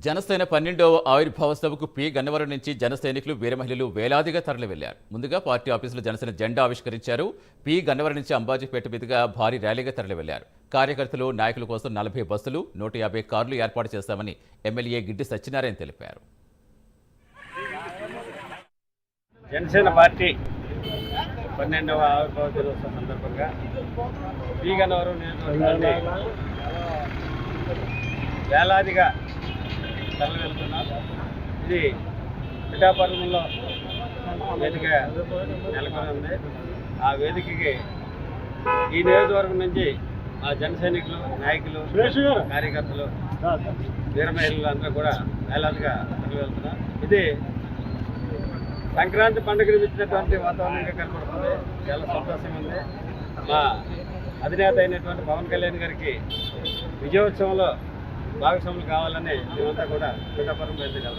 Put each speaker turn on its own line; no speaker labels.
జనసేన 12వ ఆవిర్భావ సభకు పి గన్నవరం నుంచి జన సైనికులు వీర మహిళలు వేలాదిగా తరలి వెళ్లారు. ముందుగా పార్టీ ఆఫీసులో జనసేన జెండా ఆవిష్కరించారు. పి గన్నవరం నుంచి అంబాజీపేట మీదుగా భారీ ర్యాలీగా తరలి వెళ్లారు. కార్యకర్తలు నాయకుల కోసం 40 బస్సులు 150 కార్లు ఏర్పాటు చేశామని ఎమ్మెల్యే గిడ్డి సత్యనారాయణ తెలిపారు.
జనసేన పార్టీ 12వ ఆవిర్భావ దినోత్సవం సందర్భంగా పి గన్నవరం నియోజకవర్గాన్ని వేలాదిగా తరలి వెళ్తున్నారు. ఇది పిఠాపురంలో వేదిక నెలకొని ఉంది. ఆ వేదికకి ఈ నియోజకవర్గం నుంచి మా జన సైనికులు, నాయకులు, కార్యకర్తలు, వీర మహిళలు అందరూ కూడా వేలాదిగా తరలి వెళ్తున్నారు. ఇది సంక్రాంతి పండుగను ఇచ్చినటువంటి వాతావరణంగా కనపడుతుంది. చాలా సంతోషంగా ఉంది. మా అధినేత అయినటువంటి పవన్ కళ్యాణ్ గారికి విజయోత్సవంలో భాగస్వాములు కావాలని మేమంతా కూడా పిఠాపురం బయలుదేరాం.